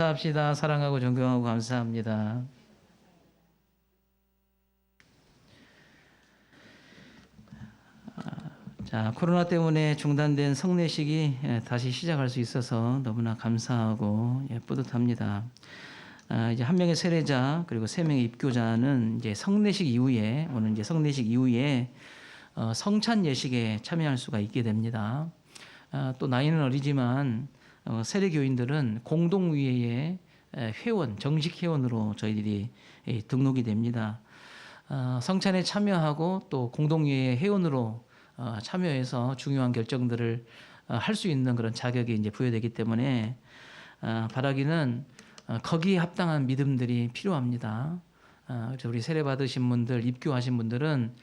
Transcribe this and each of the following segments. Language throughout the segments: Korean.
합시다. 사랑하고 존경하고 감사합니다. 자, 코로나 때문에 중단된 성례식이 다시 시작할 수 있어서 너무나 감사하고 뿌듯합니다. 이제 한 명의 세례자 그리고 세 명의 입교자는 이제 성례식 이후에 오늘 이제 성례식 이후에 성찬 예식에 참여할 수가 있게 됩니다. 또 나이는 어리지만 세례교인들은 공동위회의 회원, 정식 회원으로 저희들이 등록이 됩니다. 성찬에 참여하고 또 공동위회의 회원으로 참여해서 중요한 결정들을 할 수 있는 그런 자격이 이제 부여되기 때문에 바라기는 거기에 합당한 믿음들이 필요합니다. 그래서 우리 세례 받으신 분들, 입교하신 분들은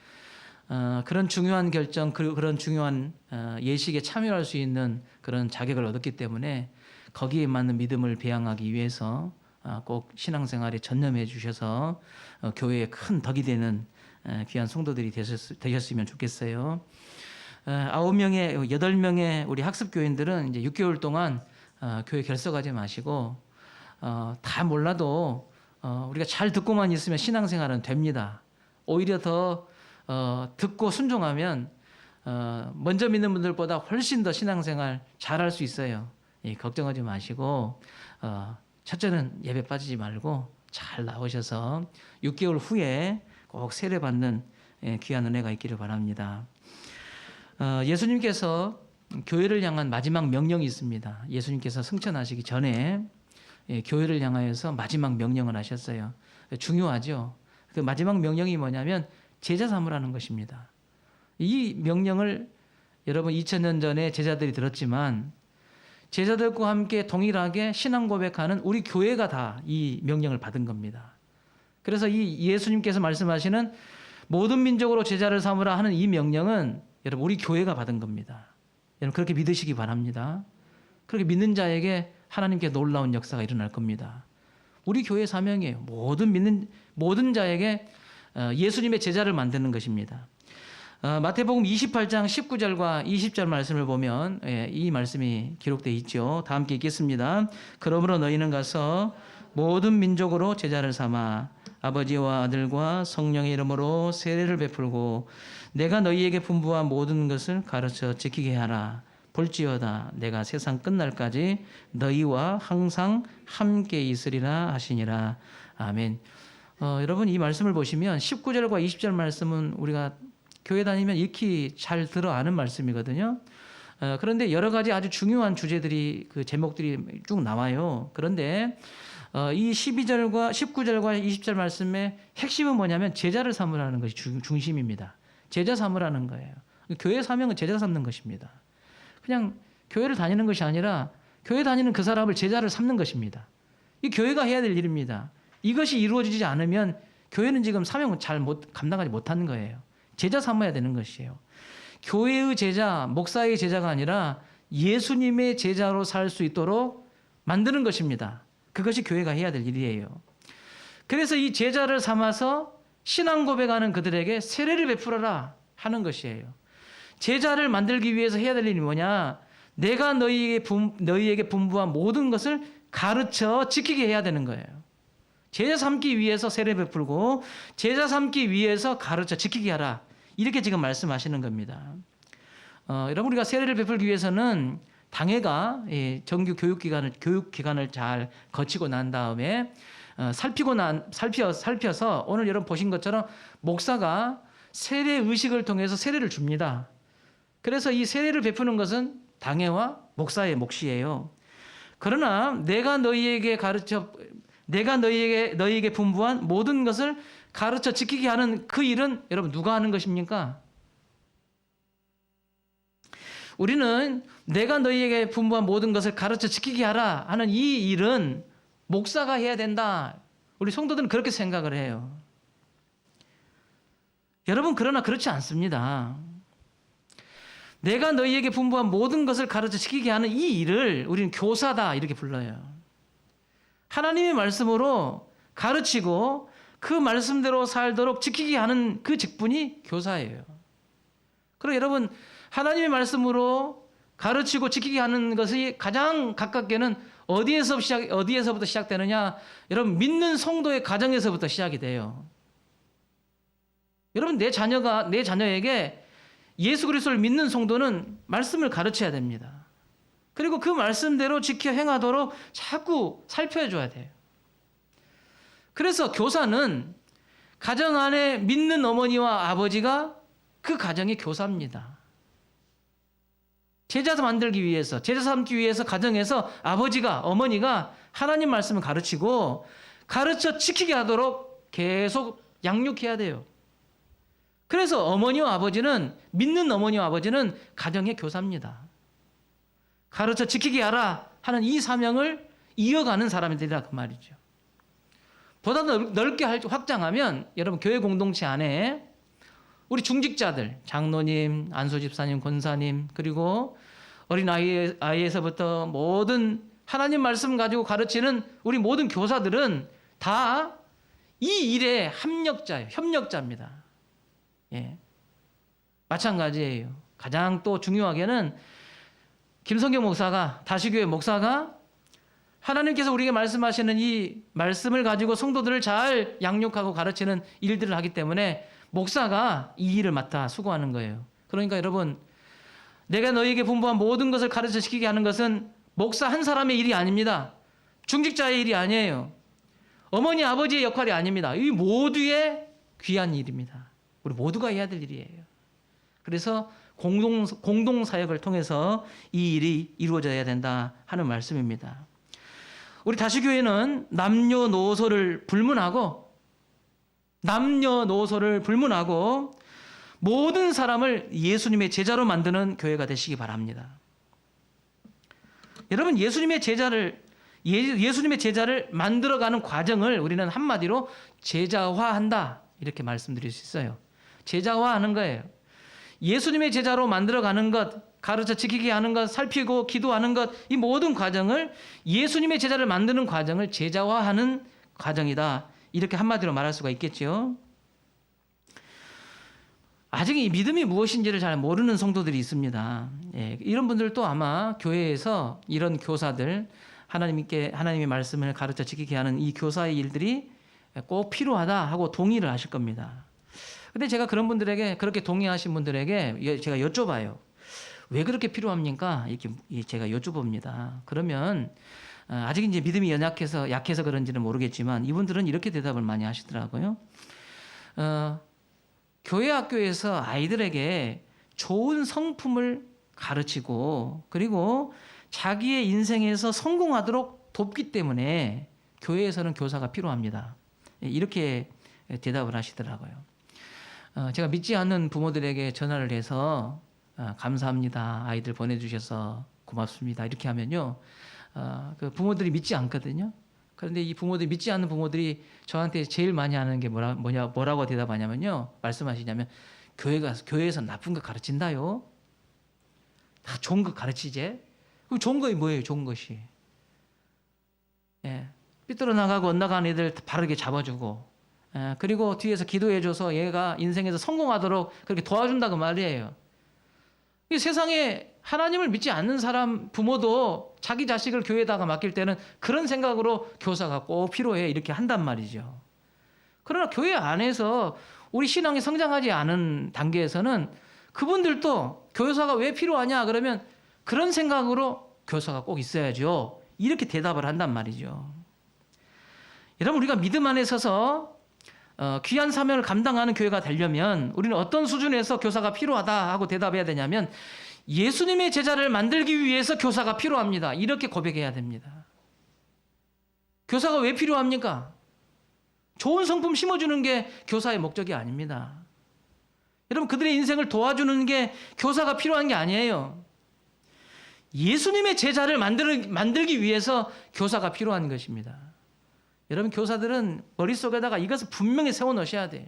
그런 중요한 결정, 그런 중요한 예식에 참여할 수 있는 그런 자격을 얻었기 때문에 거기에 맞는 믿음을 배양하기 위해서 꼭 신앙생활에 전념해 주셔서 교회에 큰 덕이 되는 귀한 성도들이 되셨으면 좋겠어요. 9명의, 8명의 우리 학습교인들은 이제 6개월 동안 교회 결석하지 마시고 다 몰라도 우리가 잘 듣고만 있으면 신앙생활은 됩니다. 오히려 더 듣고 순종하면 먼저 믿는 분들보다 훨씬 더 신앙생활 잘할 수 있어요. 걱정하지 마시고 첫째는 예배 빠지지 말고 잘 나오셔서 6개월 후에 꼭 세례받는 귀한 은혜가 있기를 바랍니다. 예수님께서 교회를 향한 마지막 명령이 있습니다. 예수님께서 승천하시기 전에 교회를 향하여서 마지막 명령을 하셨어요. 중요하죠. 그 마지막 명령이 뭐냐면 제자 삼으라는 것입니다. 이 명령을 여러분 2000년 전에 제자들이 들었지만 제자들과 함께 동일하게 신앙 고백하는 우리 교회가 다 이 명령을 받은 겁니다. 그래서 이 예수님께서 말씀하시는 모든 민족으로 제자를 삼으라 하는 이 명령은 여러분 우리 교회가 받은 겁니다. 여러분 그렇게 믿으시기 바랍니다. 그렇게 믿는 자에게 하나님께 놀라운 역사가 일어날 겁니다. 우리 교회 사명이에요. 모든 자에게 예수님의 제자를 만드는 것입니다. 마태복음 28장 19절과 20절 말씀을 보면 이 말씀이 기록되어 있죠. 다 함께 읽겠습니다. 그러므로 너희는 가서 모든 민족으로 제자를 삼아 아버지와 아들과 성령의 이름으로 세례를 베풀고 내가 너희에게 분부한 모든 것을 가르쳐 지키게 하라. 볼지어다 내가 세상 끝날까지 너희와 항상 함께 있으리라 하시니라. 아멘. 여러분 이 말씀을 보시면 19절과 20절 말씀은 우리가 교회 다니면 익히 잘 들어 아는 말씀이거든요. 그런데 여러 가지 아주 중요한 주제들이 그 제목들이 쭉 나와요. 그런데 이 19절과 20절 말씀의 핵심은 뭐냐면 제자를 삼으라는 것이 중심입니다. 제자 삼으라는 거예요. 교회 사명은 제자 삼는 것입니다. 그냥 교회를 다니는 것이 아니라 교회 다니는 그 사람을 제자를 삼는 것입니다. 이 교회가 해야 될 일입니다. 이것이 이루어지지 않으면 교회는 지금 사명을 잘 감당하지 못하는 거예요. 제자 삼아야 되는 것이에요. 교회의 제자, 목사의 제자가 아니라 예수님의 제자로 살 수 있도록 만드는 것입니다. 그것이 교회가 해야 될 일이에요. 그래서 이 제자를 삼아서 신앙 고백하는 그들에게 세례를 베풀어라 하는 것이에요. 제자를 만들기 위해서 해야 될 일이 뭐냐? 내가 너희에게 분부한 모든 것을 가르쳐 지키게 해야 되는 거예요. 제자 삼기 위해서 세례 베풀고 제자 삼기 위해서 가르쳐 지키게 하라. 이렇게 지금 말씀하시는 겁니다. 여러분 우리가 세례를 베풀기 위해서는 당회가 정규 교육기간을 잘 거치고 난 다음에 살펴서 오늘 여러분 보신 것처럼 목사가 세례 의식을 통해서 세례를 줍니다. 그래서 이 세례를 베푸는 것은 당회와 목사의 몫이에요. 그러나 내가 너희에게 분부한 모든 것을 가르쳐 지키게 하는 그 일은 여러분 누가 하는 것입니까? 우리는 내가 너희에게 분부한 모든 것을 가르쳐 지키게 하라 하는 이 일은 목사가 해야 된다. 우리 성도들은 그렇게 생각을 해요. 여러분 그러나 그렇지 않습니다. 내가 너희에게 분부한 모든 것을 가르쳐 지키게 하는 이 일을 우리는 교사다 이렇게 불러요. 하나님의 말씀으로 가르치고 그 말씀대로 살도록 지키게 하는 그 직분이 교사예요. 그리고 여러분 하나님의 말씀으로 가르치고 지키게 하는 것이 가장 가깝게는 어디에서부터 시작되느냐? 여러분, 믿는 성도의 가정에서부터 시작이 돼요. 여러분, 내 자녀에게 예수 그리스도를 믿는 성도는 말씀을 가르쳐야 됩니다. 그리고 그 말씀대로 지켜 행하도록 자꾸 살펴줘야 돼요. 그래서 교사는 가정 안에 믿는 어머니와 아버지가 그 가정의 교사입니다. 제자 삼기 위해서 가정에서 아버지가, 어머니가 하나님 말씀을 가르치고 가르쳐 지키게 하도록 계속 양육해야 돼요. 그래서 믿는 어머니와 아버지는 가정의 교사입니다. 가르쳐 지키게 하라 하는 이 사명을 이어가는 사람들이라 그 말이죠. 보다 넓게 확장하면 여러분, 교회 공동체 안에 우리 중직자들, 장로님, 안수집사님, 권사님, 그리고 어린아이에서부터 모든 하나님 말씀 가지고 가르치는 우리 모든 교사들은 다 이 일의 협력자입니다. 예. 마찬가지예요. 가장 또 중요하게는 김성경 목사가, 다시교회 목사가 하나님께서 우리에게 말씀하시는 이 말씀을 가지고 성도들을 잘 양육하고 가르치는 일들을 하기 때문에 목사가 이 일을 맡아 수고하는 거예요. 그러니까 여러분, 내가 너희에게 분부한 모든 것을 가르쳐 지키게 하는 것은 목사 한 사람의 일이 아닙니다. 중직자의 일이 아니에요. 어머니, 아버지의 역할이 아닙니다. 이 모두의 귀한 일입니다. 우리 모두가 해야 될 일이에요. 그래서 공동사역을 통해서 이 일이 이루어져야 된다 하는 말씀입니다. 우리 다시교회는 남녀노소를 불문하고 모든 사람을 예수님의 제자로 만드는 교회가 되시기 바랍니다. 여러분, 예수님의 제자를 만들어가는 과정을 우리는 한마디로 제자화한다 이렇게 말씀드릴 수 있어요. 제자화하는 거예요. 예수님의 제자로 만들어가는 것, 가르쳐 지키게 하는 것, 살피고 기도하는 것, 이 모든 과정을, 예수님의 제자를 만드는 과정을 제자화하는 과정이다, 이렇게 한마디로 말할 수가 있겠죠. 아직 이 믿음이 무엇인지를 잘 모르는 성도들이 있습니다. 예, 이런 분들도 아마 교회에서 이런 교사들, 하나님의 말씀을 가르쳐 지키게 하는 이 교사의 일들이 꼭 필요하다 하고 동의를 하실 겁니다. 근데 제가 그런 분들에게, 그렇게 동의하신 분들에게 제가 여쭤봐요. 왜 그렇게 필요합니까? 이렇게 제가 여쭤봅니다. 그러면 아직 이제 믿음이 약해서 그런지는 모르겠지만 이분들은 이렇게 대답을 많이 하시더라고요. 교회 학교에서 아이들에게 좋은 성품을 가르치고 그리고 자기의 인생에서 성공하도록 돕기 때문에 교회에서는 교사가 필요합니다. 이렇게 대답을 하시더라고요. 제가 믿지 않는 부모들에게 전화를 해서 감사합니다, 아이들 보내주셔서 고맙습니다, 이렇게 하면요, 그 부모들이 믿지 않거든요. 그런데 이 부모들이, 믿지 않는 부모들이 저한테 제일 많이 하는 게 뭐라고 대답하냐면요, 말씀하시냐면, 교회에서 나쁜 거 가르친다요. 다 좋은 거 가르치지. 그럼 좋은 것이 뭐예요? 좋은 것이, 예, 삐뚤어 나가고 엇나가는 애들 바르게 잡아주고, 그리고 뒤에서 기도해줘서 얘가 인생에서 성공하도록 그렇게 도와준다고 말이에요. 이 세상에 하나님을 믿지 않는 사람 부모도 자기 자식을 교회에다가 맡길 때는 그런 생각으로 교사가 꼭 필요해, 이렇게 한단 말이죠. 그러나 교회 안에서 우리 신앙이 성장하지 않은 단계에서는 그분들도 교사가 왜 필요하냐 그러면 그런 생각으로 교사가 꼭 있어야죠, 이렇게 대답을 한단 말이죠. 여러분, 우리가 믿음 안에 서서 귀한 사명을 감당하는 교회가 되려면 우리는 어떤 수준에서 교사가 필요하다 하고 대답해야 되냐면, 예수님의 제자를 만들기 위해서 교사가 필요합니다, 이렇게 고백해야 됩니다. 교사가 왜 필요합니까? 좋은 성품 심어주는 게 교사의 목적이 아닙니다. 여러분, 그들의 인생을 도와주는 게 교사가 필요한 게 아니에요. 예수님의 제자를 만들기 위해서 교사가 필요한 것입니다. 여러분, 교사들은 머릿속에다가 이것을 분명히 세워놓으셔야 돼요.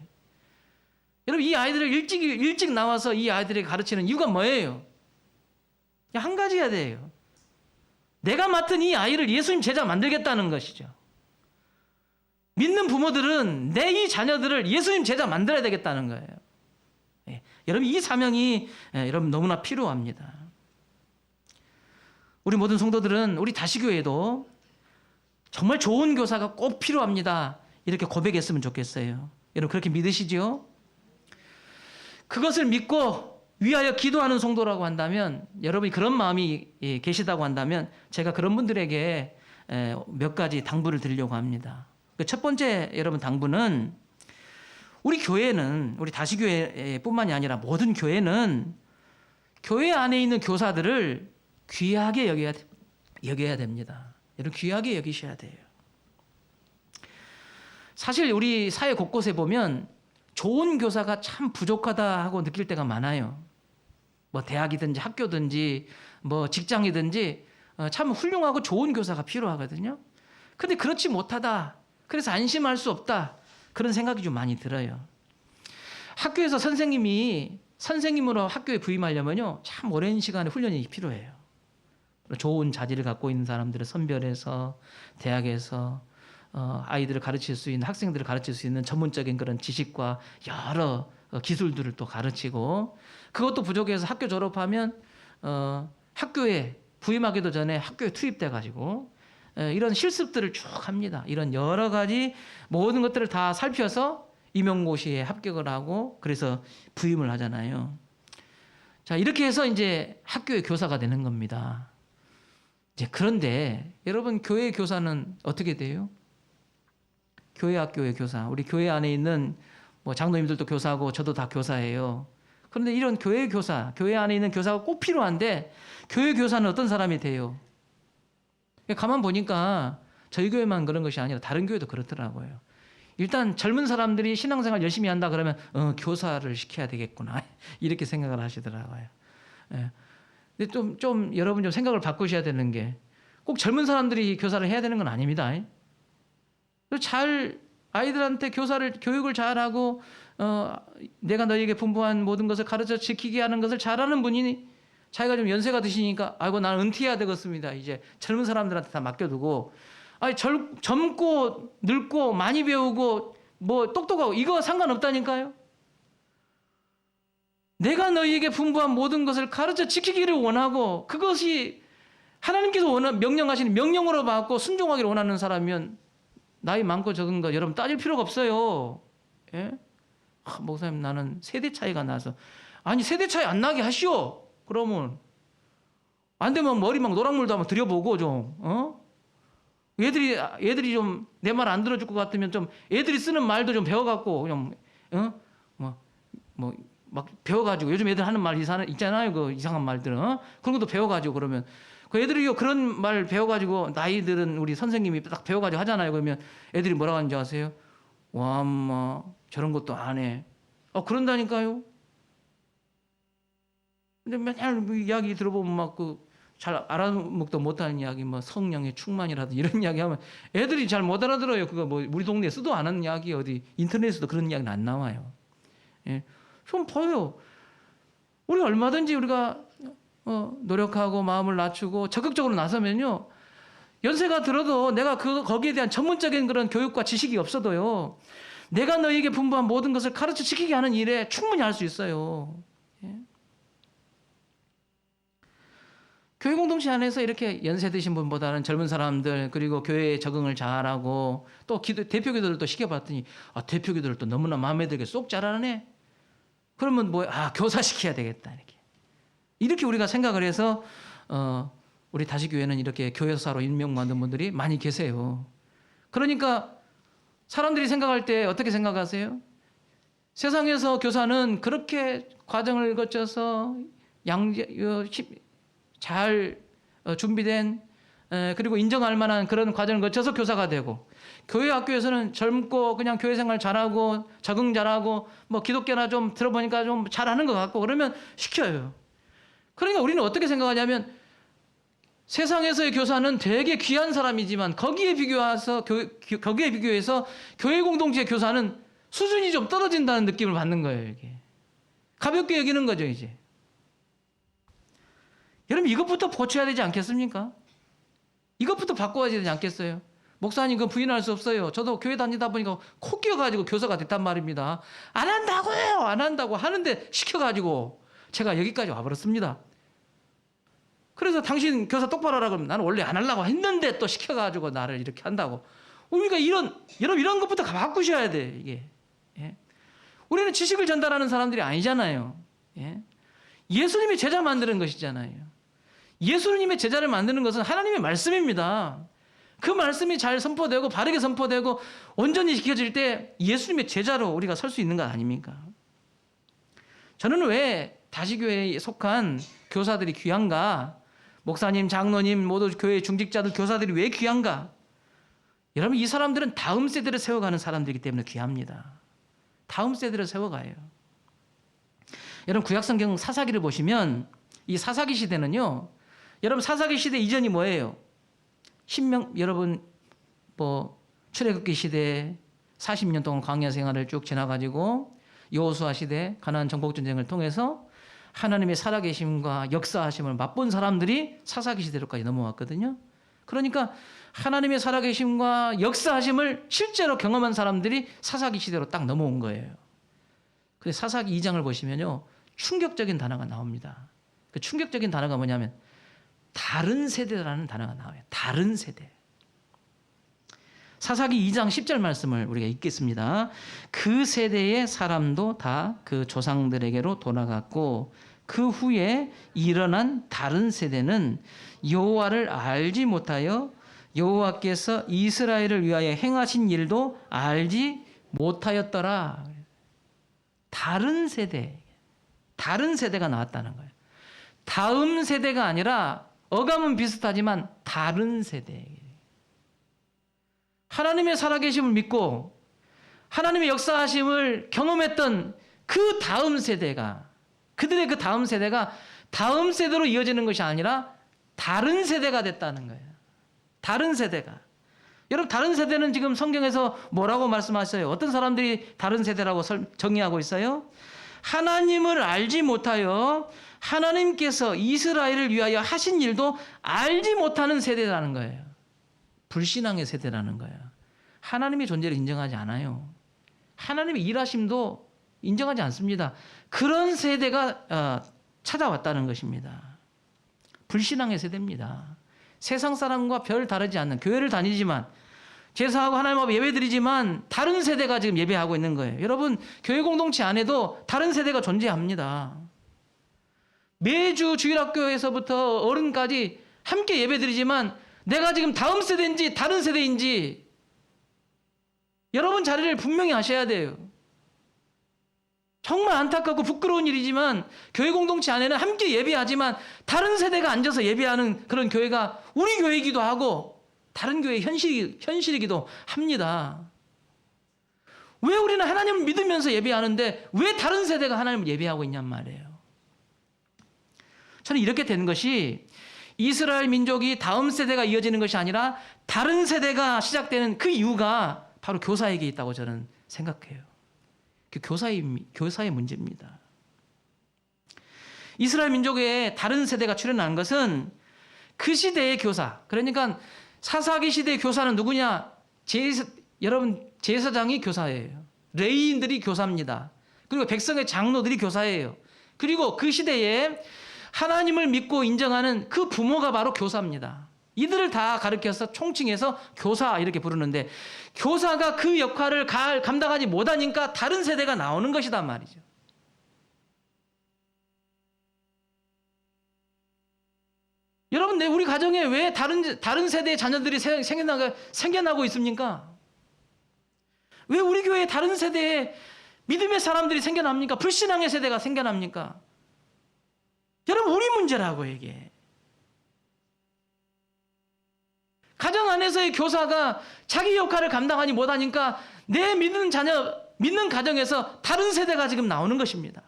여러분, 이 아이들을 일찍 나와서 이 아이들에게 가르치는 이유가 뭐예요? 한 가지야 돼요. 내가 맡은 이 아이를 예수님 제자 만들겠다는 것이죠. 믿는 부모들은 내 이 자녀들을 예수님 제자 만들어야 되겠다는 거예요. 예, 여러분, 이 사명이 여러분 너무나 필요합니다. 우리 모든 성도들은 우리 다시교회도 정말 좋은 교사가 꼭 필요합니다. 이렇게 고백했으면 좋겠어요. 여러분 그렇게 믿으시죠? 그것을 믿고 위하여 기도하는 성도라고 한다면, 여러분이 그런 마음이 계시다고 한다면 제가 그런 분들에게 몇 가지 당부를 드리려고 합니다. 첫 번째 여러분 당부는, 우리 교회는, 우리 다시교회뿐만이 아니라 모든 교회는 교회 안에 있는 교사들을 귀하게 여겨야 됩니다. 여러분 귀하게 여기셔야 돼요. 사실 우리 사회 곳곳에 보면 좋은 교사가 참 부족하다 하고 느낄 때가 많아요. 뭐 대학이든지 학교든지 뭐 직장이든지 참 훌륭하고 좋은 교사가 필요하거든요. 근데 그렇지 못하다, 그래서 안심할 수 없다, 그런 생각이 좀 많이 들어요. 학교에서 선생님으로 학교에 부임하려면요 참 오랜 시간의 훈련이 필요해요. 좋은 자질을 갖고 있는 사람들을 선별해서 대학에서 아이들을 가르칠 수 있는, 학생들을 가르칠 수 있는 전문적인 그런 지식과 여러 기술들을 또 가르치고, 그것도 부족해서 학교 졸업하면 학교에 부임하기도 전에 학교에 투입돼 가지고 이런 실습들을 쭉 합니다. 이런 여러 가지 모든 것들을 다 살펴서 임용고시에 합격을 하고 그래서 부임을 하잖아요. 자, 이렇게 해서 이제 학교의 교사가 되는 겁니다. 이제 그런데 여러분 교회 교사는 어떻게 돼요? 교회 학교의 교사, 우리 교회 안에 있는 뭐 장로님들도 교사고 저도 다 교사예요. 그런데 이런 교회 교사, 교회 안에 있는 교사가 꼭 필요한데 교회 교사는 어떤 사람이 돼요? 가만 보니까 저희 교회만 그런 것이 아니라 다른 교회도 그렇더라고요. 일단 젊은 사람들이 신앙생활 열심히 한다 그러면 교사를 시켜야 되겠구나 이렇게 생각을 하시더라고요. 예. 근데 좀 여러분 좀 생각을 바꾸셔야 되는 게, 꼭 젊은 사람들이 교사를 해야 되는 건 아닙니다. 잘 아이들한테 교육을 잘하고 내가 너에게 분부한 모든 것을 가르쳐 지키게 하는 것을 잘하는 분이 자기가 좀 연세가 드시니까 아이고 나는 은퇴해야 되겠습니다. 이제 젊은 사람들한테 다 맡겨두고, 아니 젊고 늙고 많이 배우고 뭐 똑똑하고 이거 상관없다니까요. 내가 너희에게 분부한 모든 것을 가르쳐 지키기를 원하고 그것이 하나님께서 명령하시는 명령으로 받고 순종하기를 원하는 사람이면 나이 많고 적은 거 여러분 따질 필요가 없어요. 예? 목사님 나는 세대 차이가 나서, 아니 세대 차이 안 나게 하시오. 그러면 안 되면 머리 막 노랑물도 한번 들여보고 좀 얘들이 좀 내 말 안 들어줄 것 같으면 좀 애들이 쓰는 말도 좀 배워갖고 그냥 막 배워가지고, 요즘 애들 하는 말 있잖아요. 그 이상한 말들은 그런 것도 배워가지고, 그러면 그 애들이 그런 말 배워가지고, 나이들은 우리 선생님이 딱 배워가지고 하잖아요. 그러면 애들이 뭐라고 하는지 아세요? 와, 엄마 저런 것도 안 해. 그런다니까요. 근데 맨날 이야기 들어보면 막 잘 알아먹도 못하는 이야기, 뭐 성령의 충만이라든지 이런 이야기 하면 애들이 잘 못 알아들어요. 그거 뭐 우리 동네에 쓰도 안 하는 이야기, 어디 인터넷에도 그런 이야기는 안 나와요. 예. 좀 보여. 우리 얼마든지 우리가 노력하고 마음을 낮추고 적극적으로 나서면요, 연세가 들어도 내가 거기에 대한 전문적인 그런 교육과 지식이 없어도요, 내가 너에게 분부한 모든 것을 가르쳐 지키게 하는 일에 충분히 할 수 있어요. 예? 교회 공동체 안에서 이렇게 연세 드신 분보다는 젊은 사람들, 그리고 교회에 적응을 잘하고 또 대표 기도를 또 시켜봤더니 대표 기도를 또 너무나 마음에 들게 쏙 잘하네. 그러면 교사 시켜야 되겠다, 이렇게 우리가 생각을 해서 우리 다시교회는 이렇게 교사로 임명받는 분들이 많이 계세요. 그러니까 사람들이 생각할 때 어떻게 생각하세요? 세상에서 교사는 그렇게 과정을 거쳐서 잘 준비된 그리고 인정할 만한 그런 과정을 거쳐서 교사가 되고, 교회 학교에서는 젊고 그냥 교회 생활 잘하고 적응 잘하고 뭐 기독교나 좀 들어보니까 좀 잘하는 것 같고 그러면 시켜요. 그러니까 우리는 어떻게 생각하냐면, 세상에서의 교사는 되게 귀한 사람이지만 거기에 비교해서 교회 공동체 교사는 수준이 좀 떨어진다는 느낌을 받는 거예요. 이게 가볍게 여기는 거죠. 이제 여러분 이것부터 고쳐야 되지 않겠습니까? 이것부터 바꿔야 되지 않겠어요? 목사님 그건 부인할 수 없어요. 저도 교회 다니다 보니까 코 끼어가지고 교사가 됐단 말입니다. 안 한다고요. 안 한다고 하는데 시켜가지고 제가 여기까지 와버렸습니다. 그래서 당신 교사 똑바로 하라 그러면 나는 원래 안 하려고 했는데 또 시켜가지고 나를 이렇게 한다고. 우리가 여러분 이런 것부터 바꾸셔야 돼, 이게. 예? 우리는 지식을 전달하는 사람들이 아니잖아요. 예? 예수님이 제자 만드는 것이잖아요. 예수님의 제자를 만드는 것은 하나님의 말씀입니다. 그 말씀이 잘 선포되고 바르게 선포되고 온전히 지켜질 때 예수님의 제자로 우리가 설 수 있는 것 아닙니까? 저는 왜 다시교회에 속한 교사들이 귀한가? 목사님, 장로님, 모두 교회 중직자들, 교사들이 왜 귀한가? 여러분, 이 사람들은 다음 세대를 세워가는 사람들이기 때문에 귀합니다. 다음 세대를 세워가요. 여러분, 구약성경 사사기를 보시면 이 사사기 시대는요, 여러분 사사기 시대 이전이 뭐예요? 여러분 출애굽기 시대 40년 동안 광야 생활을 쭉 지나가지고 여호수아 시대 가나안 정복 전쟁을 통해서 하나님의 살아계심과 역사하심을 맛본 사람들이 사사기 시대로까지 넘어왔거든요. 그러니까 하나님의 살아계심과 역사하심을 실제로 경험한 사람들이 사사기 시대로 딱 넘어온 거예요. 그래서 사사기 2장을 보시면요, 충격적인 단어가 나옵니다. 그 충격적인 단어가 뭐냐면 다른 세대라는 단어가 나와요. 다른 세대. 사사기 2장 10절 말씀을 우리가 읽겠습니다. 그 세대의 사람도 다 그 조상들에게로 돌아갔고 그 후에 일어난 다른 세대는 여호와를 알지 못하여 여호와께서 이스라엘을 위하여 행하신 일도 알지 못하였더라. 다른 세대가 나왔다는 거예요. 다음 세대가 아니라 어감은 비슷하지만 다른 세대. 하나님의 살아계심을 믿고 하나님의 역사하심을 경험했던 그 다음 세대가, 그들의 그 다음 세대가 다음 세대로 이어지는 것이 아니라 다른 세대가 됐다는 거예요. 다른 세대가. 여러분, 다른 세대는 지금 성경에서 뭐라고 말씀하셨어요? 어떤 사람들이 다른 세대라고 정의하고 있어요? 하나님을 알지 못하여 하나님께서 이스라엘을 위하여 하신 일도 알지 못하는 세대라는 거예요. 불신앙의 세대라는 거예요. 하나님의 존재를 인정하지 않아요. 하나님의 일하심도 인정하지 않습니다. 그런 세대가 찾아왔다는 것입니다. 불신앙의 세대입니다. 세상 사람과 별 다르지 않는, 교회를 다니지만 제사하고 하나님 앞에 예배드리지만 다른 세대가 지금 예배하고 있는 거예요. 여러분, 교회 공동체 안에도 다른 세대가 존재합니다. 매주 주일학교에서부터 어른까지 함께 예배드리지만 내가 지금 다음 세대인지 다른 세대인지 여러분 자리를 분명히 하셔야 돼요. 정말 안타깝고 부끄러운 일이지만 교회 공동체 안에는 함께 예배하지만 다른 세대가 앉아서 예배하는 그런 교회가 우리 교회이기도 하고 다른 교회의 현실이기도 합니다. 왜 우리는 하나님을 믿으면서 예배하는데 왜 다른 세대가 하나님을 예배하고 있냔 말이에요. 저는 이렇게 되는 것이 이스라엘 민족이 다음 세대가 이어지는 것이 아니라 다른 세대가 시작되는 그 이유가 바로 교사에게 있다고 저는 생각해요. 그 교사의 문제입니다. 이스라엘 민족에 다른 세대가 출현한 것은 그 시대의 교사, 그러니까 사사기 시대의 교사는 누구냐? 여러분, 제사장이 교사예요. 레위인들이 교사입니다. 그리고 백성의 장로들이 교사예요. 그리고 그 시대에 하나님을 믿고 인정하는 그 부모가 바로 교사입니다. 이들을 다 가르쳐서 총칭해서 교사 이렇게 부르는데 교사가 그 역할을 감당하지 못하니까 다른 세대가 나오는 것이단 말이죠. 여러분, 우리 가정에 왜 다른 세대의 자녀들이 생겨나고 있습니까? 왜 우리 교회에 다른 세대의 믿음의 사람들이 생겨납니까? 불신앙의 세대가 생겨납니까? 여러분, 우리 문제라고 이게. 가정 안에서의 교사가 자기 역할을 감당하지 못하니까 내 믿는 가정에서 다른 세대가 지금 나오는 것입니다.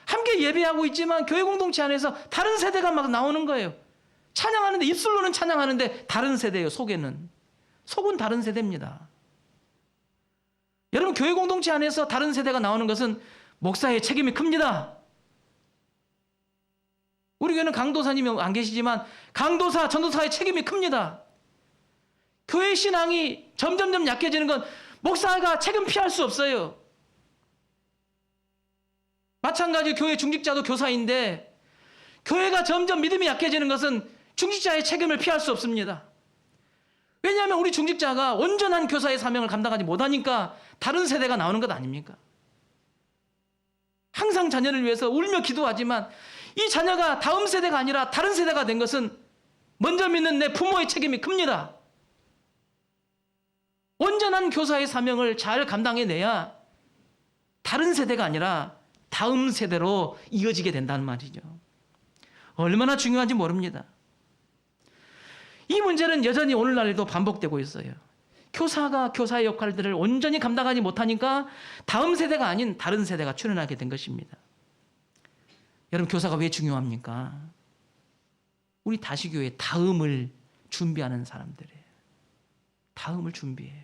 함께 예배하고 있지만 교회 공동체 안에서 다른 세대가 막 나오는 거예요. 찬양하는데 입술로는 찬양하는데 다른 세대예요. 속은 다른 세대입니다. 여러분, 교회 공동체 안에서 다른 세대가 나오는 것은 목사의 책임이 큽니다. 우리 교회는 강도사님이 안 계시지만 강도사, 전도사의 책임이 큽니다. 교회 신앙이 점점점 약해지는 건 목사가 책임 피할 수 없어요. 마찬가지로 교회 중직자도 교사인데 교회가 점점 믿음이 약해지는 것은 중직자의 책임을 피할 수 없습니다. 왜냐하면 우리 중직자가 온전한 교사의 사명을 감당하지 못하니까 다른 세대가 나오는 것 아닙니까? 항상 자녀를 위해서 울며 기도하지만 이 자녀가 다음 세대가 아니라 다른 세대가 된 것은 먼저 믿는 내 부모의 책임이 큽니다. 온전한 교사의 사명을 잘 감당해내야 다른 세대가 아니라 다음 세대로 이어지게 된다는 말이죠. 얼마나 중요한지 모릅니다. 이 문제는 여전히 오늘날에도 반복되고 있어요. 교사가 교사의 역할들을 온전히 감당하지 못하니까 다음 세대가 아닌 다른 세대가 출현하게 된 것입니다. 여러분, 교사가 왜 중요합니까? 우리 다시교회 다음을 준비하는 사람들이에요. 다음을 준비해요.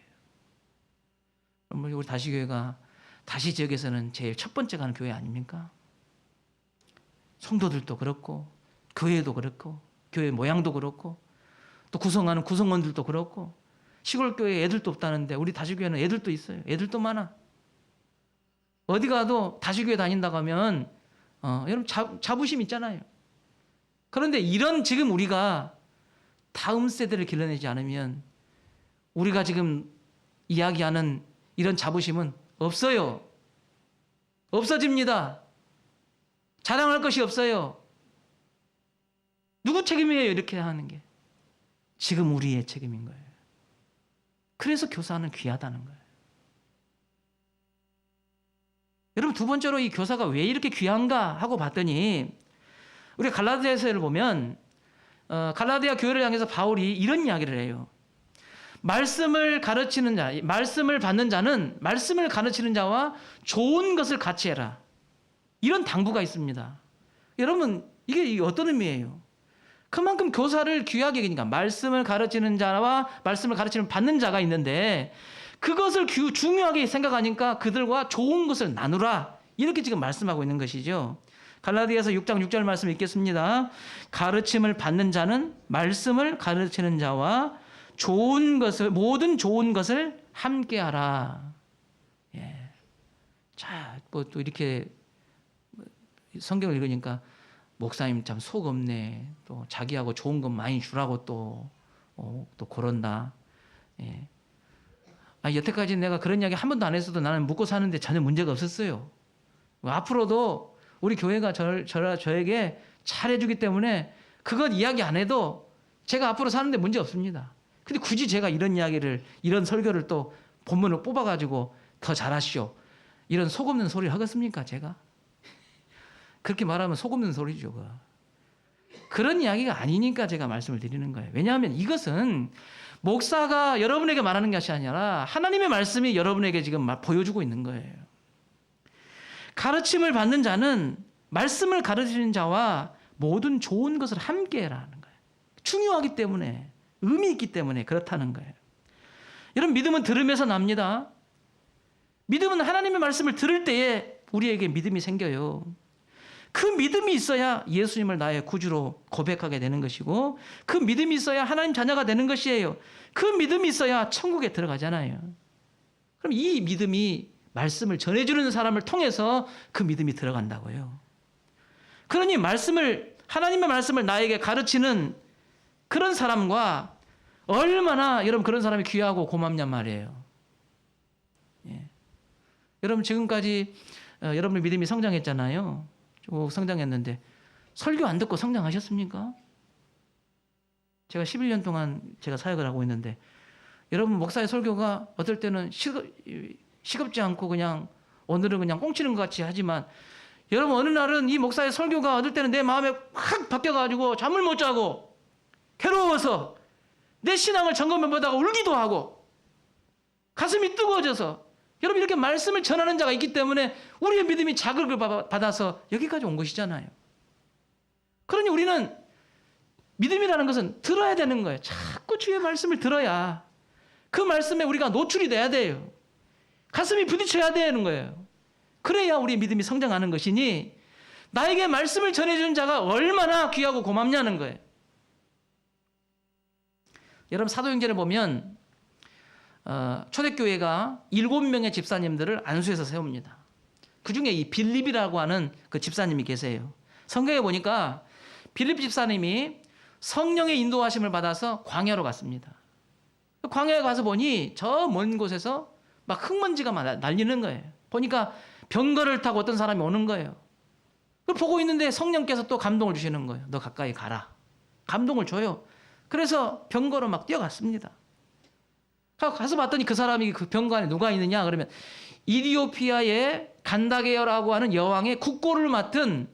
우리 다시교회가 다시 지역에서는 제일 첫 번째 가는 교회 아닙니까? 성도들도 그렇고 교회도 그렇고 교회 모양도 그렇고 또 구성하는 구성원들도 그렇고 시골 교회에 애들도 없다는데 우리 다시교회는 애들도 있어요. 애들도 많아. 어디 가도 다시교회 다닌다고 하면 여러분 자부심 있잖아요. 그런데 이런 지금 우리가 다음 세대를 길러내지 않으면 우리가 지금 이야기하는 이런 자부심은 없어요. 없어집니다. 자랑할 것이 없어요. 누구 책임이에요? 이렇게 하는 게. 지금 우리의 책임인 거예요. 그래서 교사는 귀하다는 거예요. 여러분, 두 번째로 이 교사가 왜 이렇게 귀한가 하고 봤더니 우리 갈라디아서를 보면 갈라디아 교회를 향해서 바울이 이런 이야기를 해요. 말씀을 가르치는 자, 말씀을 받는 자는 말씀을 가르치는 자와 좋은 것을 같이 해라. 이런 당부가 있습니다. 여러분, 이게 어떤 의미예요? 그만큼 교사를 귀하게 여기니까 말씀을 가르치는 자와 말씀을 가르치는 받는 자가 있는데 그것을 중요하게 생각하니까 그들과 좋은 것을 나누라. 이렇게 지금 말씀하고 있는 것이죠. 갈라디아서 6장 6절 말씀 읽겠습니다. 가르침을 받는 자는 말씀을 가르치는 자와 좋은 것을, 모든 좋은 것을 함께하라. 예. 자, 뭐 또 이렇게 성경을 읽으니까 목사님 참 속 없네. 또 자기하고 좋은 것 많이 주라고 또 그런다. 예. 여태까지 내가 그런 이야기 한 번도 안 했어도 나는 묵고 사는데 전혀 문제가 없었어요. 앞으로도 우리 교회가 저에게 잘해주기 때문에 그것 이야기 안 해도 제가 앞으로 사는데 문제 없습니다. 근데 굳이 제가 이런 이야기를, 이런 설교를 또 본문을 뽑아가지고 더 잘하시오. 이런 속 없는 소리를 하겠습니까, 제가? 그렇게 말하면 속 없는 소리죠. 그런 이야기가 아니니까 제가 말씀을 드리는 거예요. 왜냐하면 이것은 목사가 여러분에게 말하는 것이 아니라 하나님의 말씀이 여러분에게 지금 보여주고 있는 거예요. 가르침을 받는 자는 말씀을 가르치는 자와 모든 좋은 것을 함께 해라 하는 거예요. 중요하기 때문에, 의미 있기 때문에 그렇다는 거예요. 여러분, 믿음은 들으면서 납니다. 믿음은 하나님의 말씀을 들을 때에 우리에게 믿음이 생겨요. 그 믿음이 있어야 예수님을 나의 구주로 고백하게 되는 것이고 그 믿음이 있어야 하나님 자녀가 되는 것이에요. 그 믿음이 있어야 천국에 들어가잖아요. 그럼 이 믿음이 말씀을 전해주는 사람을 통해서 그 믿음이 들어간다고요. 그러니 하나님의 말씀을 나에게 가르치는 그런 사람과 얼마나 여러분 그런 사람이 귀하고 고맙냔 말이에요. 예. 여러분 지금까지 여러분의 믿음이 성장했잖아요. 쭉 성장했는데 설교 안 듣고 성장하셨습니까? 제가 11년 동안 제가 사역을 하고 있는데 여러분 목사의 설교가 어떨 때는 시급지 않고 그냥 오늘은 그냥 꽁치는 것 같이 하지만 여러분 어느 날은 이 목사의 설교가 어떨 때는 내 마음에 확 바뀌어가지고 잠을 못 자고 괴로워서 내 신앙을 점검해보다가 울기도 하고 가슴이 뜨거워져서 여러분 이렇게 말씀을 전하는 자가 있기 때문에 우리의 믿음이 자극을 받아서 여기까지 온 것이잖아요. 그러니 우리는 믿음이라는 것은 들어야 되는 거예요. 자꾸 주의 말씀을 들어야 그 말씀에 우리가 노출이 돼야 돼요. 가슴이 부딪혀야 되는 거예요. 그래야 우리 믿음이 성장하는 것이니 나에게 말씀을 전해주는 자가 얼마나 귀하고 고맙냐는 거예요. 여러분 사도행전을 보면 초대교회가 7명의 집사님들을 안수해서 세웁니다. 그 중에 이 빌립이라고 하는 그 집사님이 계세요. 성경에 보니까 빌립 집사님이 성령의 인도하심을 받아서 광야로 갔습니다. 광야에 가서 보니 저 먼 곳에서 막 흙먼지가 날리는 거예요. 보니까 병거를 타고 어떤 사람이 오는 거예요. 그걸 보고 있는데 성령께서 또 감동을 주시는 거예요. 너 가까이 가라. 감동을 줘요. 그래서 병거로 막 뛰어갔습니다. 가서 봤더니 그 사람이 그 병거 안에 누가 있느냐 그러면 이디오피아의 간다게어라고 하는 여왕의 국고를 맡은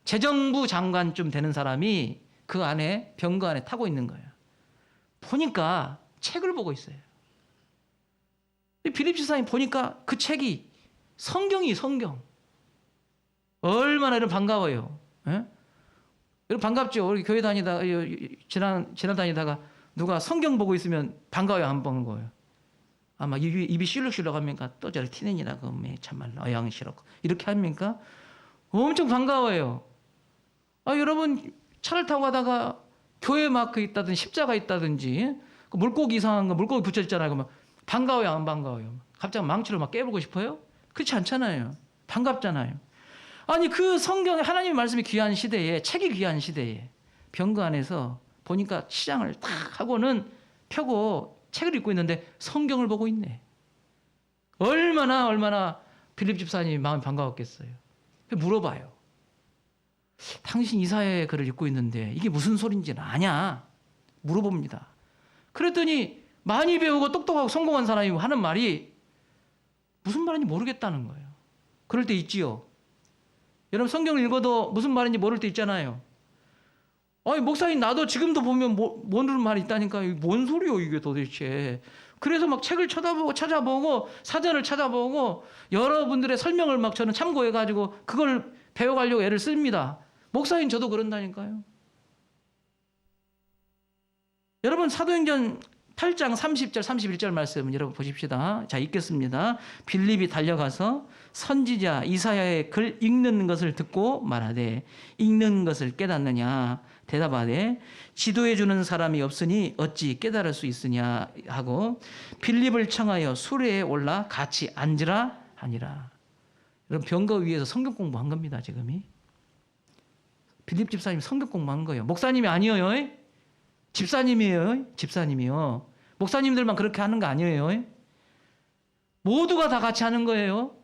재정부 장관쯤 되는 사람이 그 안에 병거 안에 타고 있는 거예요. 보니까 책을 보고 있어요. 빌립 집사님 보니까 그 책이 성경. 얼마나 여러분 반가워요. 예? 여러분 반갑죠? 우리 교회 다니다가 지난 다니다가 누가 성경 보고 있으면 반가워요, 안 반가워요? 아마 입이 실룩실룩 합니까? 또 저렇게 티낸이라고 참말로 어양 싫었고 이렇게 합니까? 엄청 반가워요. 여러분 차를 타고 가다가 교회 마크 있다든지 십자가 있다든지 물고기 이상한 거 물고기 붙여있잖아요. 그러면 반가워요, 안 반가워요? 갑자기 망치로 막 깨물고 싶어요? 그렇지 않잖아요. 반갑잖아요. 아니 그 성경에 하나님의 말씀이 귀한 시대에 책이 귀한 시대에 병거 안에서 보니까 시장을 탁 하고는 펴고 책을 읽고 있는데 성경을 보고 있네. 얼마나 빌립 집사님이 마음이 반가웠겠어요. 물어봐요. 당신 이사야의 글을 읽고 있는데 이게 무슨 소린지는 아냐? 물어봅니다. 그랬더니 많이 배우고 똑똑하고 성공한 사람이 하는 말이 무슨 말인지 모르겠다는 거예요. 그럴 때 있지요. 여러분 성경을 읽어도 무슨 말인지 모를 때 있잖아요. 목사님 나도 지금도 보면 모르는 말이 있다니까요. 뭔 소리요 이게 도대체. 그래서 막 책을 찾아보고 사전을 찾아보고 여러분들의 설명을 막 저는 참고해가지고 그걸 배워가려고 애를 씁니다. 목사님 저도 그런다니까요. 여러분 사도행전 8장 30절 31절 말씀 여러분 보십시다. 자 읽겠습니다. 빌립이 달려가서 선지자 이사야의 글 읽는 것을 듣고 말하되 읽는 것을 깨닫느냐 대답하되 지도해 주는 사람이 없으니 어찌 깨달을 수 있으냐 하고 빌립을 청하여 수레에 올라 같이 앉으라 하니라. 여러분 병거 위에서 성경 공부한 겁니다. 지금이 빌립 집사님이 성경 공부한 거예요. 목사님이 아니에요. 집사님이요. 목사님들만 그렇게 하는 거 아니에요. 모두가 다 같이 하는 거예요.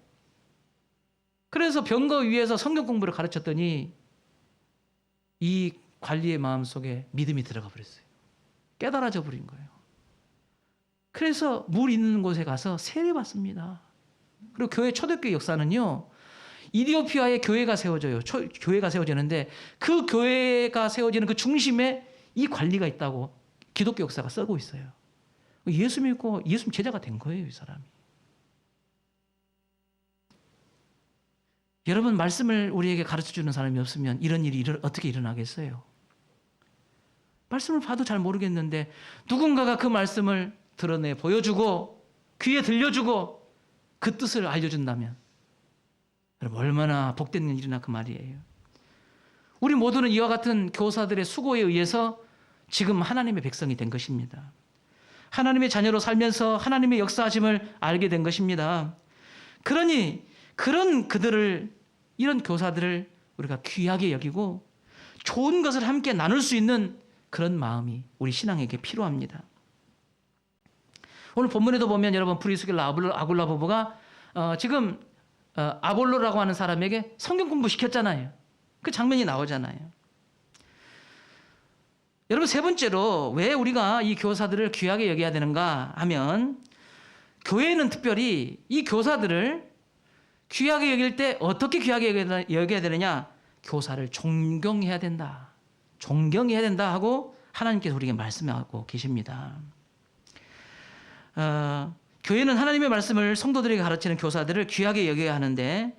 그래서 병거 위에서 성경 공부를 가르쳤더니 이 관리의 마음속에 믿음이 들어가 버렸어요. 깨달아져 버린 거예요. 그래서 물 있는 곳에 가서 세례받습니다. 그리고 교회 초대교회 역사는요. 이디오피아에 교회가 세워져요. 교회가 세워지는데 그 교회가 세워지는 그 중심에 이 관리가 있다고 기독교 역사가 쓰고 있어요. 예수 믿고 예수 제자가 된 거예요, 이 사람이. 여러분 말씀을 우리에게 가르쳐주는 사람이 없으면 이런 일이 어떻게 일어나겠어요? 말씀을 봐도 잘 모르겠는데 누군가가 그 말씀을 드러내 보여주고 귀에 들려주고 그 뜻을 알려준다면 여러분 얼마나 복된 일이나 그 말이에요. 우리 모두는 이와 같은 교사들의 수고에 의해서 지금 하나님의 백성이 된 것입니다. 하나님의 자녀로 살면서 하나님의 역사하심을 알게 된 것입니다. 그러니 이런 교사들을 우리가 귀하게 여기고 좋은 것을 함께 나눌 수 있는 그런 마음이 우리 신앙에게 필요합니다. 오늘 본문에도 보면 여러분 브리스길라 아굴라 부부가 지금 아볼로라고 하는 사람에게 성경 공부 시켰잖아요. 그 장면이 나오잖아요. 여러분 세 번째로 왜 우리가 이 교사들을 귀하게 여겨야 되는가 하면 교회는 특별히 이 교사들을 귀하게 여길 때 어떻게 귀하게 여겨야 되느냐? 교사를 존경해야 된다. 존경해야 된다 하고 하나님께서 우리에게 말씀하고 계십니다. 교회는 하나님의 말씀을 성도들에게 가르치는 교사들을 귀하게 여겨야 하는데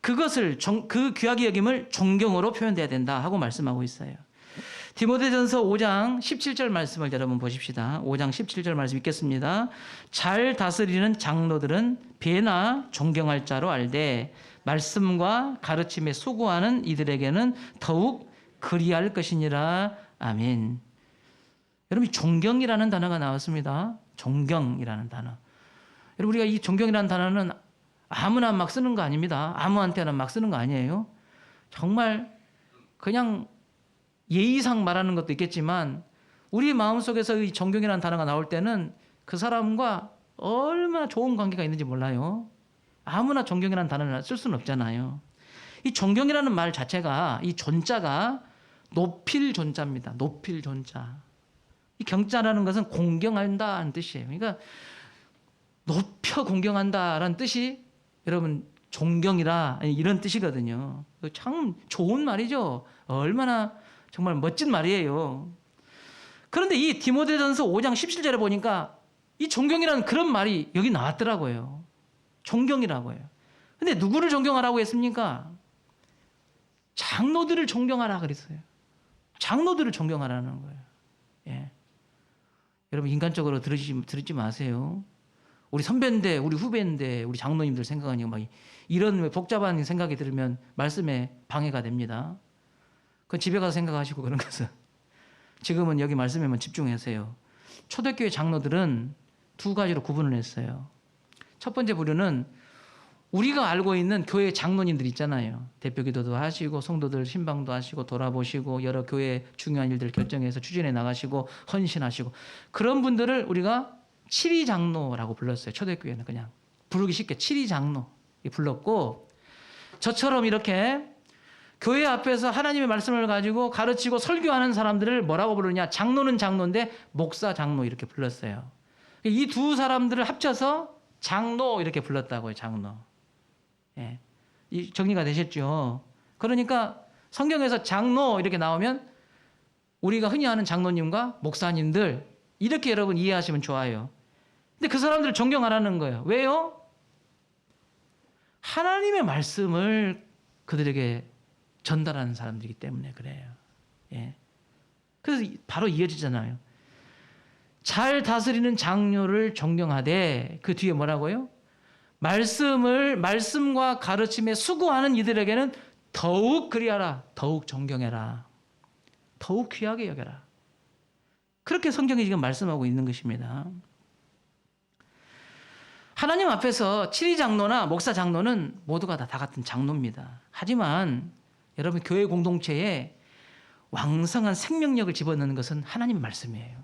그것을 그 귀하게 여김을 존경으로 표현돼야 된다 하고 말씀하고 있어요. 디모데전서 5장 17절 말씀을 여러분 보십시다. 5장 17절 말씀 읽겠습니다. 잘 다스리는 장로들은 배나 존경할 자로 알되 말씀과 가르침에 수고하는 이들에게는 더욱 그리할 것이니라. 아멘. 여러분 존경이라는 단어가 나왔습니다. 존경이라는 단어. 여러분 우리가 이 존경이라는 단어는 아무나 막 쓰는 거 아닙니다. 아무한테나 막 쓰는 거 아니에요. 정말 그냥 예의상 말하는 것도 있겠지만 우리 마음속에서 이 존경이라는 단어가 나올 때는 그 사람과 얼마나 좋은 관계가 있는지 몰라요. 아무나 존경이라는 단어를 쓸 수는 없잖아요. 이 존경이라는 말 자체가 이 존자가 높일 존자입니다. 높일 존자. 이 경자라는 것은 공경한다는 뜻이에요. 그러니까 높여 공경한다라는 뜻이 여러분 존경이라 이런 뜻이거든요. 참 좋은 말이죠. 얼마나 정말 멋진 말이에요. 그런데 이 디모데전서 5장 17절에 보니까 이 존경이라는 그런 말이 여기 나왔더라고요. 존경이라고요. 근데 누구를 존경하라고 했습니까? 장로들을 존경하라 그랬어요. 장로들을 존경하라는 거예요. 예. 여러분 인간적으로 들으지 마세요. 우리 선배인데, 우리 후배인데, 우리 장로님들 생각하니까 막 이런 복잡한 생각이 들으면 말씀에 방해가 됩니다. 그 집에 가서 생각하시고 그런 것은 지금은 여기 말씀에만 집중하세요. 초대교회 장로들은 두 가지로 구분을 했어요. 첫 번째 부류는 우리가 알고 있는 교회 장로님들 있잖아요. 대표 기도도 하시고 성도들 신방도 하시고 돌아보시고 여러 교회 중요한 일들을 결정해서 추진해 나가시고 헌신하시고 그런 분들을 우리가 칠위 장로라고 불렀어요. 초대교회는 그냥 부르기 쉽게 칠위 장로 불렀고 저처럼 이렇게 교회 앞에서 하나님의 말씀을 가지고 가르치고 설교하는 사람들을 뭐라고 부르냐? 장로는 장로인데 목사 장로 이렇게 불렀어요. 이 두 사람들을 합쳐서 장로 이렇게 불렀다고요. 장로. 예. 정리가 되셨죠? 그러니까 성경에서 장로 이렇게 나오면 우리가 흔히 아는 장로님과 목사님들 이렇게 여러분 이해하시면 좋아요. 근데 그 사람들을 존경하라는 거예요. 왜요? 하나님의 말씀을 그들에게 전달하는 사람들이기 때문에 그래요. 예. 그래서 바로 이어지잖아요. 잘 다스리는 장로를 존경하되 그 뒤에 뭐라고요? 말씀과 가르침에 수고하는 이들에게는 더욱 그리하라. 더욱 존경해라. 더욱 귀하게 여겨라. 그렇게 성경이 지금 말씀하고 있는 것입니다. 하나님 앞에서 칠위 장로나 목사 장로는 모두가 다 같은 장로입니다. 하지만 여러분 교회 공동체에 왕성한 생명력을 집어넣는 것은 하나님 말씀이에요.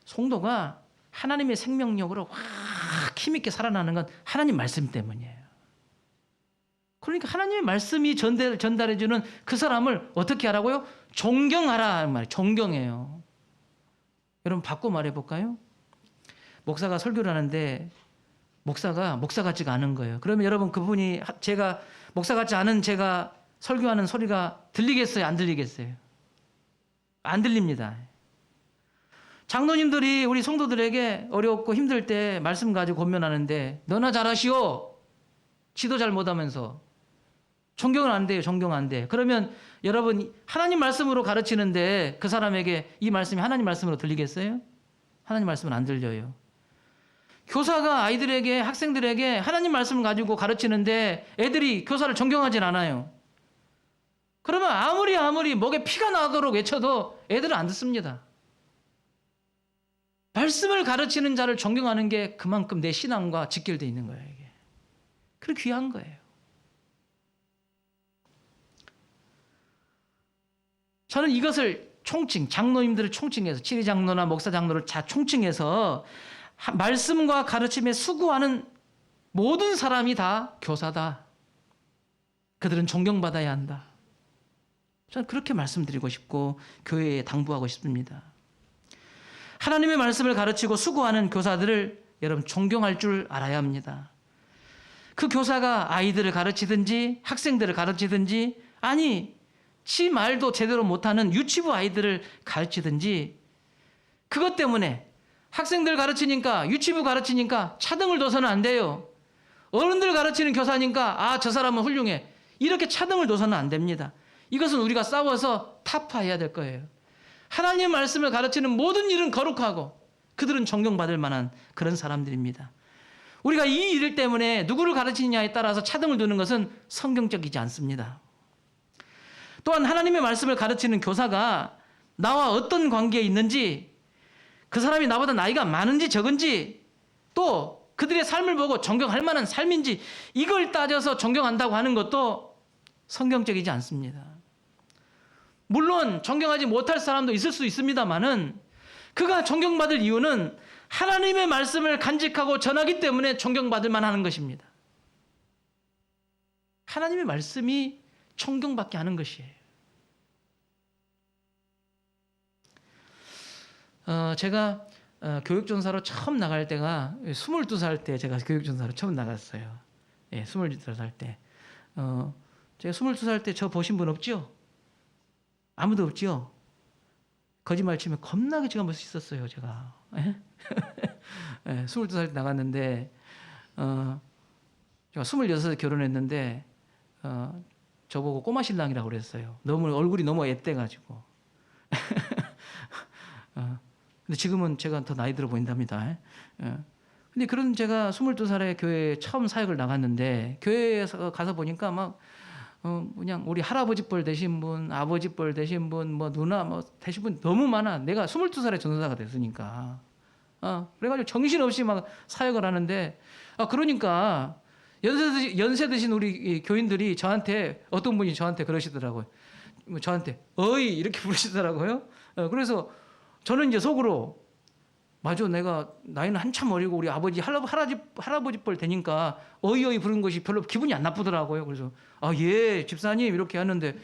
성도가 하나님의 생명력으로 확 힘있게 살아나는 건 하나님 말씀 때문이에요. 그러니까 하나님의 말씀이 전달해주는 그 사람을 어떻게 하라고요? 존경하라 하는 말이에요. 존경해요. 여러분 바꿔 말해볼까요? 목사가 설교를 하는데 목사가 목사 같지가 않은 거예요. 그러면 여러분 그분이 제가 목사 같지 않은 제가 설교하는 소리가 들리겠어요? 안 들리겠어요? 안 들립니다. 장로님들이 우리 성도들에게 어렵고 힘들 때 말씀 가지고 권면하는데 너나 잘하시오. 지도 잘 못하면서 존경은 안 돼요. 존경 안 돼. 그러면 여러분 하나님 말씀으로 가르치는데 그 사람에게 이 말씀이 하나님 말씀으로 들리겠어요? 하나님 말씀은 안 들려요. 교사가 아이들에게 학생들에게 하나님 말씀을 가지고 가르치는데 애들이 교사를 존경하진 않아요. 그러면 아무리 목에 피가 나도록 외쳐도 애들은 안 듣습니다. 말씀을 가르치는 자를 존경하는 게 그만큼 내 신앙과 직결되어 있는 거예요. 이게. 그렇게 귀한 거예요. 저는 이것을 장로님들을 총칭해서 칠위 장로나 목사 장로를 다 총칭해서 말씀과 가르침에 수고하는 모든 사람이 다 교사다. 그들은 존경받아야 한다. 저는 그렇게 말씀드리고 싶고 교회에 당부하고 싶습니다. 하나님의 말씀을 가르치고 수고하는 교사들을 여러분 존경할 줄 알아야 합니다. 그 교사가 아이들을 가르치든지 학생들을 가르치든지 아니 지 말도 제대로 못하는 유치부 아이들을 가르치든지 그것 때문에 학생들 가르치니까 유치부 가르치니까 차등을 둬서는 안 돼요. 어른들 가르치는 교사니까 저 사람은 훌륭해. 이렇게 차등을 둬서는 안 됩니다. 이것은 우리가 싸워서 타파해야 될 거예요. 하나님의 말씀을 가르치는 모든 일은 거룩하고 그들은 존경받을 만한 그런 사람들입니다. 우리가 이 일 때문에 누구를 가르치느냐에 따라서 차등을 두는 것은 성경적이지 않습니다. 또한 하나님의 말씀을 가르치는 교사가 나와 어떤 관계에 있는지 그 사람이 나보다 나이가 많은지 적은지 또 그들의 삶을 보고 존경할 만한 삶인지 이걸 따져서 존경한다고 하는 것도 성경적이지 않습니다. 물론 존경하지 못할 사람도 있을 수 있습니다만은 그가 존경받을 이유는 하나님의 말씀을 간직하고 전하기 때문에 존경받을 만하는 것입니다. 하나님의 말씀이 존경받게 하는 것이에요. 제가 교육전사로 처음 나갈 때가 22살 때 제가 교육전사로 처음 나갔어요. 예, 22살 때. 제가 22살 때 저 보신 분 없죠? 아무도 없죠? 거짓말 치면 겁나게 제가 멋있었어요, 제가. 예? 예, 22살 때 나갔는데, 제가 26에 결혼했는데, 저보고 꼬마 신랑이라고 그랬어요. 얼굴이 너무 앳돼가지고. 근데 지금은 제가 더 나이 들어 보인답니다. 예. 근데 그런 제가 22살에 교회에 처음 사역을 나갔는데, 교회에서 가서 보니까 막, 그냥 우리 할아버지 뻘 되신 분, 아버지 뻘 되신 분, 뭐 누나 뭐 되신 분 너무 많아. 내가 22살에 전도사가 됐으니까. 그래가지고 정신없이 막 사역을 하는데, 그러니까 연세 드신 우리 교인들이 저한테, 어떤 분이 저한테 그러시더라고요. 저한테 어이 이렇게 부르시더라고요. 그래서 저는 이제 속으로, 맞아, 내가 나이는 한참 어리고 우리 아버지 할아버지 뻘 되니까 어이 부른 것이 별로 기분이 안 나쁘더라고요. 그래서 예 집사님 이렇게 하는데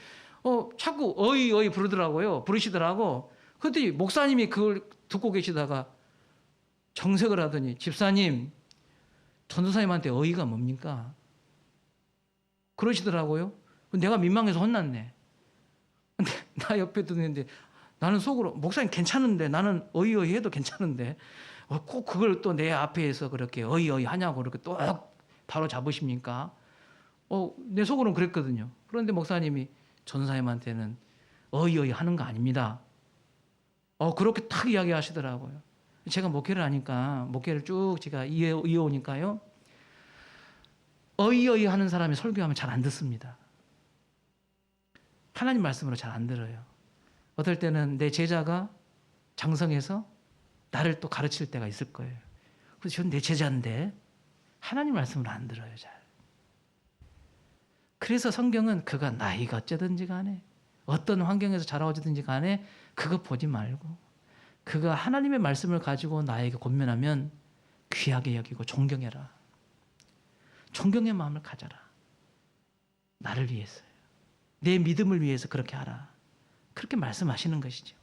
자꾸 어이 부르시더라고. 그때 목사님이 그걸 듣고 계시다가 정색을 하더니, 집사님 전도사님한테 어이가 뭡니까? 그러시더라고요. 내가 민망해서 혼났네. 근데 나 옆에 듣는데 나는 속으로, 목사님 괜찮은데, 나는 어이어이 해도 괜찮은데 꼭 그걸 또 내 앞에서 그렇게 어이어이 하냐고 그렇게 또 바로 잡으십니까? 내 속으로는 그랬거든요. 그런데 목사님이 전사님한테는 어이어이 하는 거 아닙니다. 그렇게 탁 이야기하시더라고요. 제가 목회를 하니까, 목회를 쭉 제가 이어오니까요, 어이어이 하는 사람이 설교하면 잘 안 듣습니다. 하나님 말씀으로 잘 안 들어요. 어떨 때는 내 제자가 장성해서 나를 또 가르칠 때가 있을 거예요. 그래서 저는 내 제자인데 하나님 말씀을 안 들어요, 잘. 그래서 성경은 그가 나이가 어쩌든지 간에 어떤 환경에서 자라오든지 간에 그거 보지 말고 그가 하나님의 말씀을 가지고 나에게 권면하면 귀하게 여기고 존경해라. 존경의 마음을 가져라. 나를 위해서요. 내 믿음을 위해서 그렇게 하라. 그렇게 말씀하시는 것이죠.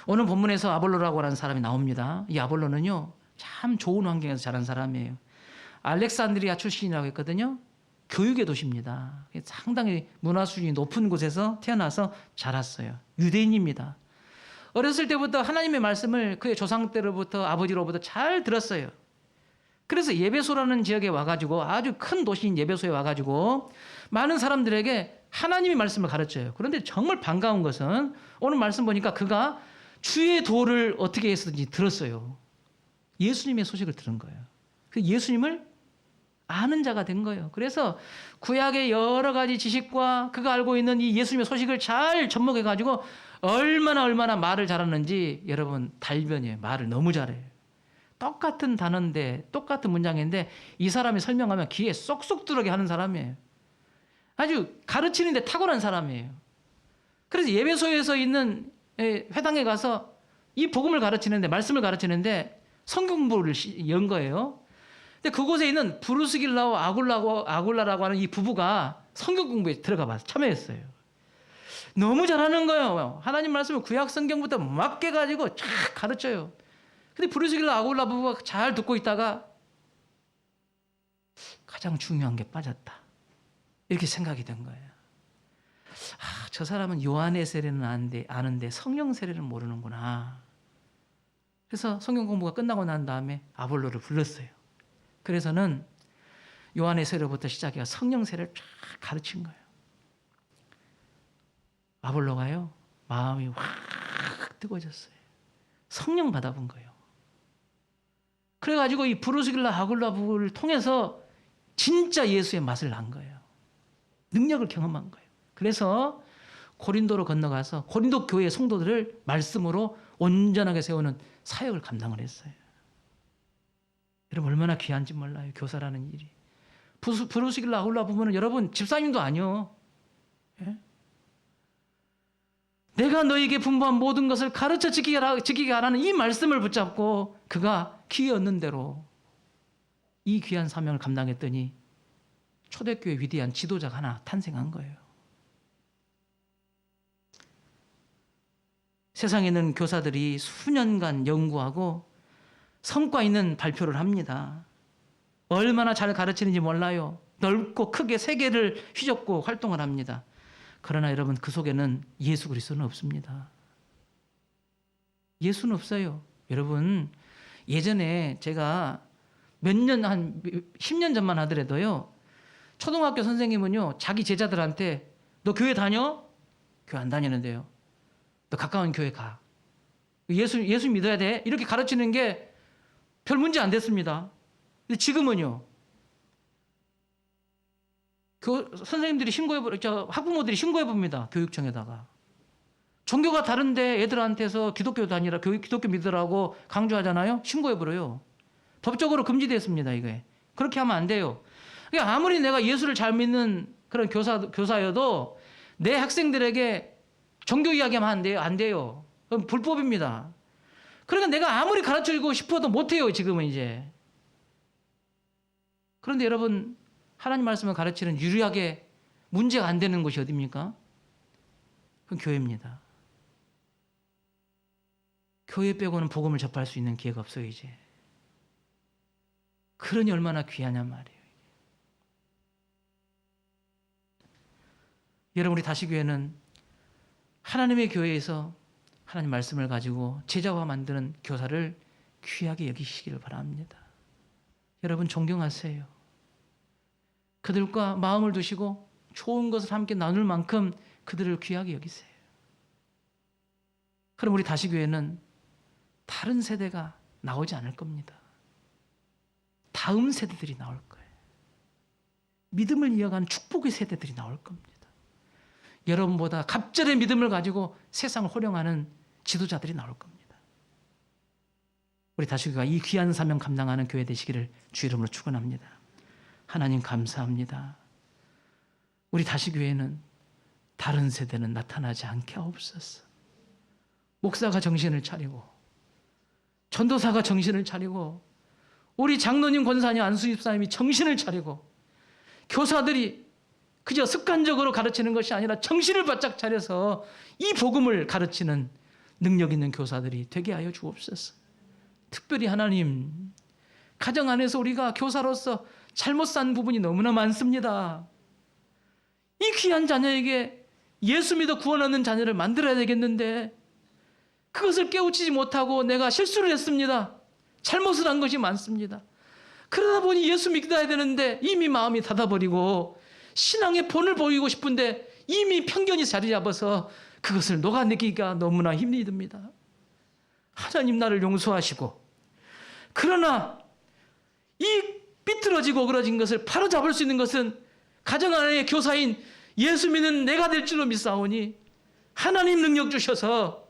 오늘 본문에서 아볼로라고 하는 사람이 나옵니다. 이 아볼로는요, 참 좋은 환경에서 자란 사람이에요. 알렉산드리아 출신이라고 했거든요. 교육의 도시입니다. 상당히 문화 수준이 높은 곳에서 태어나서 자랐어요. 유대인입니다. 어렸을 때부터 하나님의 말씀을 그의 조상 때로부터, 아버지로부터 잘 들었어요. 그래서 예배소라는 지역에 와가지고, 아주 큰 도시인 예배소에 와가지고 많은 사람들에게 하나님의 말씀을 가르쳐요. 그런데 정말 반가운 것은 오늘 말씀 보니까 그가 주의 도를 어떻게 했었는지 들었어요. 예수님의 소식을 들은 거예요. 그 예수님을 아는 자가 된 거예요. 그래서 구약의 여러 가지 지식과 그가 알고 있는 이 예수님의 소식을 잘 접목해가지고 얼마나 말을 잘하는지, 여러분 달변이에요. 말을 너무 잘해요. 똑같은 단어인데, 똑같은 문장인데 이 사람이 설명하면 귀에 쏙쏙 들어오게 하는 사람이에요. 아주 가르치는데 탁월한 사람이에요. 그래서 예배소에서 있는 회당에 가서 이 복음을 가르치는데, 말씀을 가르치는데 성경 공부를 연 거예요. 근데 그곳에 있는 브루스길라와 아굴라라고 하는 이 부부가 성경 공부에 들어가 봐서 참여했어요. 너무 잘하는 거예요. 하나님 말씀을 구약 성경부터 막 깨가지고 쫙 가르쳐요. 근데 브루스길라 아굴라 부부가 잘 듣고 있다가 가장 중요한 게 빠졌다. 이렇게 생각이 된 거예요. 저 사람은 요한의 세례는 아는데 성령 세례는 모르는구나. 그래서 성경 공부가 끝나고 난 다음에 아볼로를 불렀어요. 그래서는 요한의 세례부터 시작해서 성령 세례를 쫙 가르친 거예요. 아볼로가요, 마음이 확 뜨거워졌어요. 성령 받아본 거예요. 그래가지고 이 브루스길라 아굴라 부부를 통해서 진짜 예수의 맛을 난 거예요. 능력을 경험한 거예요. 그래서 고린도로 건너가서 고린도 교회 성도들을 말씀으로 온전하게 세우는 사역을 감당을 했어요. 여러분 얼마나 귀한지 몰라요. 교사라는 일이. 브루스길라 아굴라 부부는 여러분 집사님도 아니요. 예? 내가 너에게 분부한 모든 것을 가르쳐 지키게 하라는 이 말씀을 붙잡고 그가 기회 얻는 대로 이 귀한 사명을 감당했더니 초대교회 위대한 지도자가 하나 탄생한 거예요. 세상에 있는 교사들이 수년간 연구하고 성과 있는 발표를 합니다. 얼마나 잘 가르치는지 몰라요. 넓고 크게 세계를 휘젓고 활동을 합니다. 그러나 여러분, 그 속에는 예수 그리스도는 없습니다. 예수는 없어요. 여러분, 예전에 제가 한 10년 전만 하더라도요, 초등학교 선생님은요, 자기 제자들한테 너 교회 다녀? 교회 안 다니는데요. 너 가까운 교회 가. 예수 믿어야 돼. 이렇게 가르치는 게 별 문제 안 됐습니다. 근데 지금은요, 선생님들이 학부모들이 신고해 봅니다. 교육청에다가. 종교가 다른데 애들한테서 기독교 다니라, 기독교 믿으라고 강조하잖아요. 신고해 버려요. 법적으로 금지됐습니다. 이게. 그렇게 하면 안 돼요. 그러니까 아무리 내가 예수를 잘 믿는 그런 교사여도 내 학생들에게 종교 이야기하면 안 돼요. 그럼 불법입니다. 그러니까 내가 아무리 가르치고 싶어도 못해요. 지금은 이제. 그런데 여러분, 하나님 말씀을 가르치는 유리하게 문제가 안 되는 곳이 어디입니까? 그건 교회입니다. 교회 빼고는 복음을 접할 수 있는 기회가 없어요, 이제. 그러니 얼마나 귀하냔 말이에요. 여러분, 우리 다시교회는 하나님의 교회에서 하나님 말씀을 가지고 제자화 만드는 교사를 귀하게 여기시기를 바랍니다. 여러분, 존경하세요. 그들과 마음을 두시고 좋은 것을 함께 나눌 만큼 그들을 귀하게 여기세요. 그럼 우리 다시교회는 다른 세대가 나오지 않을 겁니다. 다음 세대들이 나올 거예요. 믿음을 이어가는 축복의 세대들이 나올 겁니다. 여러분보다 갑절의 믿음을 가지고 세상을 호령하는 지도자들이 나올 겁니다. 우리 다시교회가 이 귀한 사명 감당하는 교회 되시기를 주 이름으로 축원합니다. 하나님 감사합니다. 우리 다시교회는 다른 세대는 나타나지 않게 하옵소서. 목사가 정신을 차리고, 전도사가 정신을 차리고, 우리 장로님, 권사님, 안수집사님이 정신을 차리고, 교사들이 그저 습관적으로 가르치는 것이 아니라 정신을 바짝 차려서 이 복음을 가르치는 능력 있는 교사들이 되게 하여 주옵소서. 특별히 하나님, 가정 안에서 우리가 교사로서 잘못 산 부분이 너무나 많습니다. 이 귀한 자녀에게 예수 믿어 구원 얻는 자녀를 만들어야 되겠는데 그것을 깨우치지 못하고 내가 실수를 했습니다. 잘못을 한 것이 많습니다. 그러다 보니 예수 믿어야 되는데 이미 마음이 닫아버리고 신앙의 본을 보이고 싶은데 이미 편견이 자리 잡아서 그것을 녹아내기가 너무나 힘이 듭니다. 하나님, 나를 용서하시고, 그러나 이 삐뚤어지고 어그러진 것을 바로잡을 수 있는 것은 가정 안의 교사인 예수 믿는 내가 될 줄로 믿사오니 하나님 능력 주셔서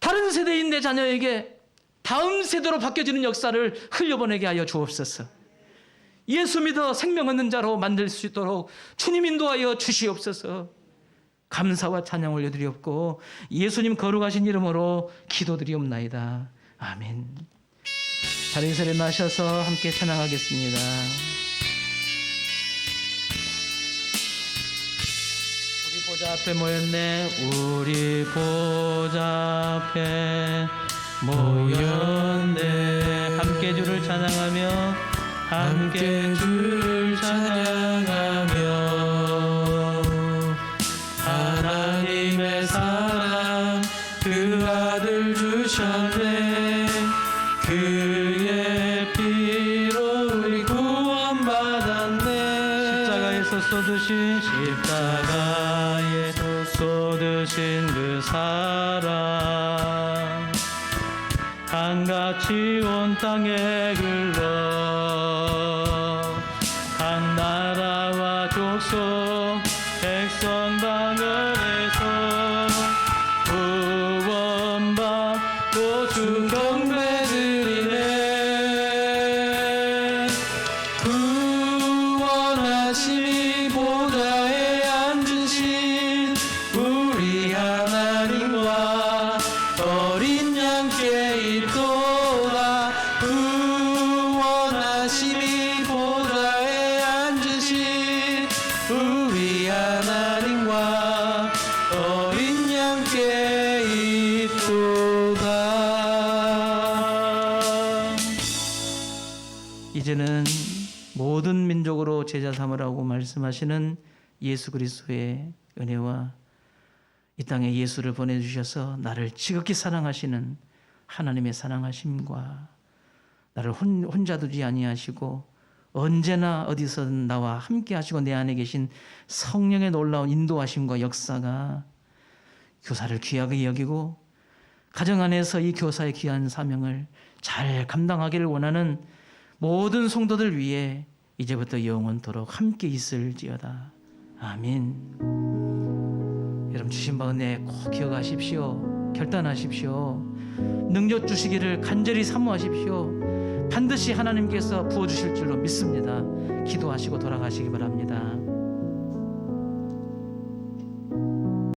다른 세대인 내 자녀에게 다음 세대로 바뀌어지는 역사를 흘려보내게 하여 주옵소서. 예수 믿어 생명 얻는 자로 만들 수 있도록 주님 인도하여 주시옵소서. 감사와 찬양 올려드리옵고 예수님 거룩하신 이름으로 기도드리옵나이다. 아멘. 자리에서 일어나셔서 함께 찬양하겠습니다. 우리 보좌 앞에 모였네. 우리 보좌 앞에 모였네. 함께 주를 찬양하며 함께 주를 찬양하며 하나님의 사랑 그 아들 주셨네. 그의 피로 우리 구원받았네. 십자가에서 쏟으신 그 사랑 한같이 온 땅에 흘러 각 나라와 족속 백성 방언에서 구원받고 주 경배드리네. 구원하심이 보좌에 앉으신 우리 하나님 이제는 모든 민족으로 제자 삼으라고 말씀하시는 예수 그리스도의 은혜와 이 땅에 예수를 보내주셔서 나를 지극히 사랑하시는 하나님의 사랑하심과 나를 혼자 두지 아니하시고 언제나 어디서든 나와 함께 하시고 내 안에 계신 성령의 놀라운 인도하심과 역사가 교사를 귀하게 여기고 가정 안에서 이 교사의 귀한 사명을 잘 감당하기를 원하는 모든 성도들 위해 이제부터 영원토록 함께 있을지어다. 아멘. 여러분 주신 바 은혜 꼭 기억하십시오. 결단하십시오. 능력 주시기를 간절히 사모하십시오. 반드시 하나님께서 부어주실 줄로 믿습니다. 기도하시고 돌아가시기 바랍니다.